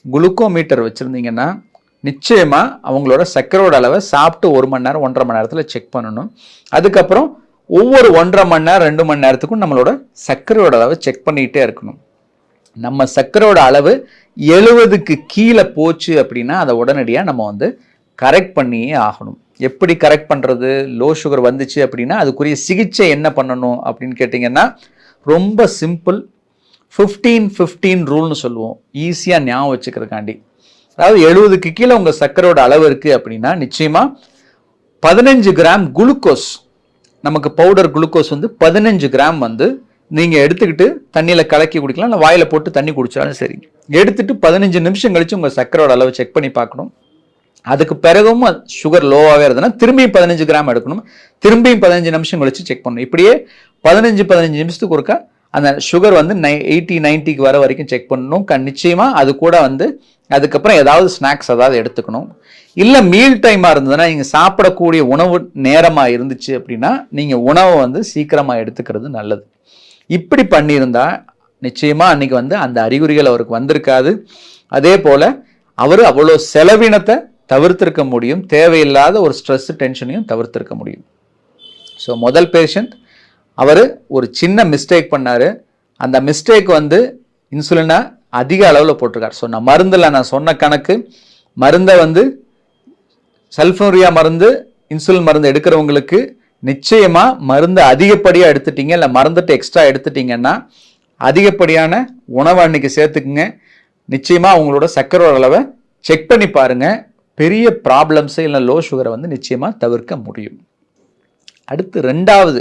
Glucometer வச்சுருந்தீங்கன்னா நிச்சயமாக அவங்களோட சர்க்கரையோட அளவை சாப்பிட்டு 1 மணி நேரம் 1.5 மணி நேரத்தில் செக் பண்ணணும். அதுக்கப்புறம் ஒவ்வொரு 1.5 மணி நேரம் 2 மணி நேரத்துக்கும் நம்மளோட சர்க்கரையோட அளவை செக் பண்ணிகிட்டே இருக்கணும். நம்ம சர்க்கரையோட அளவு 70க்கு கீழே போச்சு அப்படின்னா அதை உடனடியாக நம்ம வந்து கரெக்ட் பண்ணியே ஆகணும். எப்படி கரெக்ட் பண்ணுறது? லோ சுகர் வந்துச்சு அப்படின்னா அதுக்குரிய சிகிச்சை என்ன பண்ணணும் அப்படின்னு கேட்டிங்கன்னா ரொம்ப சிம்பிள். 15-15 ரூல்னு சொல்லுவோம், ஈஸியாக ஞாபகம் வச்சுக்கிறதுக்காண்டி. அதாவது 70க்கு கீழே உங்கள் சர்க்கரையோட அளவு இருக்குது அப்படின்னா நிச்சயமாக 15 கிராம் குளுக்கோஸ், நமக்கு பவுடர் குளுக்கோஸ் வந்து 15 கிராம் வந்து நீங்கள் எடுத்துக்கிட்டு தண்ணியில் கலக்கி குடிக்கலாம், இல்லை வாயில் போட்டு தண்ணி குடிச்சாலும் சரி. எடுத்துட்டு 15 நிமிஷம் கழித்து உங்கள் சர்க்கரையோட அளவு செக் பண்ணி பார்க்கணும். அதுக்கு பிறகும் சுகர் லோவாகவே இருந்ததுன்னா திரும்பியும் 15 கிராம் எடுக்கணும். திரும்பியும் 15 நிமிஷம் கழிச்சு செக் பண்ணணும். இப்படியே 15 நிமிஷத்துக்கு ஒருக்கா அந்த சுகர் வந்து 80-90க்கு வர வரைக்கும் செக் பண்ணணும். நிச்சயமாக அது கூட வந்து அதுக்கப்புறம் ஏதாவது ஸ்நாக்ஸ் ஏதாவது எடுத்துக்கணும். இல்லை மீல் டைமாக இருந்ததுன்னா நீங்கள் சாப்பிடக்கூடிய உணவு நேரமாக இருந்துச்சு அப்படின்னா நீங்கள் உணவை வந்து சீக்கிரமாக எடுத்துக்கிறது நல்லது. இப்படி பண்ணியிருந்தா நிச்சயமாக அன்றைக்கி வந்து அந்த அறிகுறிகள் அவருக்கு வந்திருக்காது. அதே போல் அவர் அவ்வளோ செலவினத்தை தவிர்த்திருக்க முடியும், தேவையில்லாத ஒரு ஸ்ட்ரெஸ் டென்ஷனையும் தவிர்த்திருக்க முடியும். ஸோ முதல் பேஷண்ட் அவர் ஒரு சின்ன மிஸ்டேக் பண்ணார். அந்த மிஸ்டேக் வந்து இன்சுலினை அதிக அளவில் போட்டிருக்கார். ஸோ நான் மருந்தில் நான் சொன்ன கணக்கு மருந்தை வந்து சல்ஃபூரியா மருந்து இன்சுலின் மருந்து எடுக்கிறவங்களுக்கு நிச்சயமாக மருந்து அதிகப்படியாக எடுத்துட்டீங்க, இல்லை மருந்துட்டு எக்ஸ்ட்ரா எடுத்துட்டீங்கன்னா அதிகப்படியான உணவை அன்னைக்கு சேர்த்துக்குங்க. நிச்சயமாக உங்களோட சர்க்கரை அளவை செக் பண்ணி பாருங்கள். பெரிய ப்ராப்ளம்ஸை இல்லை லோ சுகரை வந்து நிச்சயமாக தவிர்க்க முடியும். அடுத்து ரெண்டாவது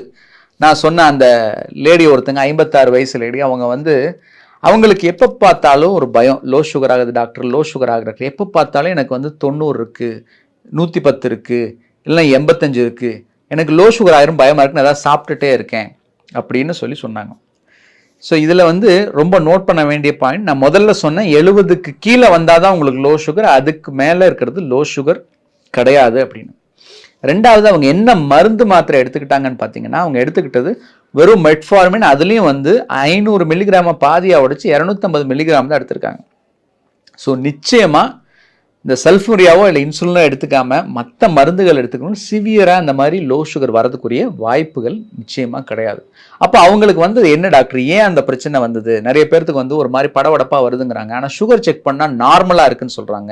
நான் சொன்ன அந்த லேடி ஒருத்தங்க 56 வயசு லேடி, அவங்க வந்து அவங்களுக்கு எப்போ பார்த்தாலும் ஒரு பயம், லோ சுகர் ஆகுது டாக்டர், லோ சுகர் ஆகுறது எப்போ பார்த்தாலும் எனக்கு வந்து 90 இருக்குது, 110 இருக்குது, இல்லை 85 இருக்குது, எனக்கு லோ சுகர் ஆயிரும் பயமாக இருக்குன்னு ஏதாவது சாப்பிட்டுட்டே இருக்கேன் அப்படின்னு சொன்னாங்க. ஸோ இதில் வந்து ரொம்ப நோட் பண்ண வேண்டிய பாயிண்ட், நான் முதல்ல சொன்னேன் 70க்கு கீழே வந்தால் தான் உங்களுக்கு லோ சுகர், அதுக்கு மேலே இருக்கிறது லோ சுகர் கிடையாது அப்படின்னு. ரெண்டாவது அவங்க என்ன மருந்து மாத்திரை எடுத்துக்கிட்டாங்கன்னு பார்த்தீங்கன்னா அவங்க எடுத்துக்கிட்டது வெறும் மெட்ஃபார்மின், அதுலேயும் வந்து 500 மில்லிகிராமை பாதியாக உடைச்சு 250 மில்லிகிராம் தான் எடுத்திருக்காங்க. ஸோ நிச்சயமாக இந்த சல்ஃபூரியாவோ இல்லை இன்சுலினோ எடுத்துக்காம மற்ற மருந்துகள் எடுத்துக்கணும். சிவியராக இந்த மாதிரி லோ சுகர் வரதுக்குரிய வாய்ப்புகள் நிச்சயமாக கிடையாது. அப்போ அவங்களுக்கு வந்து என்ன டாக்டர் ஏன் அந்த பிரச்சனை வந்தது? நிறைய பேர்த்துக்கு வந்து ஒரு மாதிரி படபடப்பாக வருதுங்கிறாங்க, ஆனால் சுகர் செக் பண்ணால் நார்மலாக இருக்குன்னு சொல்கிறாங்க.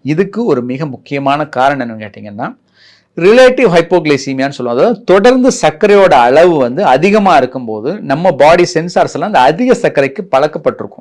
இதுக்கு ஒரு மிக முக்கியமான காரணம் என்னன்னு கேட்டிங்கன்னா ரிலேட்டிவ் ஹைப்போகிளைசீமியான்னு சொல்லுவோம். அதாவது தொடர்ந்து சர்க்கரையோட அளவு வந்து அதிகமாக இருக்கும்போது நம்ம பாடி சென்சார்ஸ் எல்லாம் அந்த அதிக சர்க்கரைக்கு பழக்கப்பட்டிருக்கும்.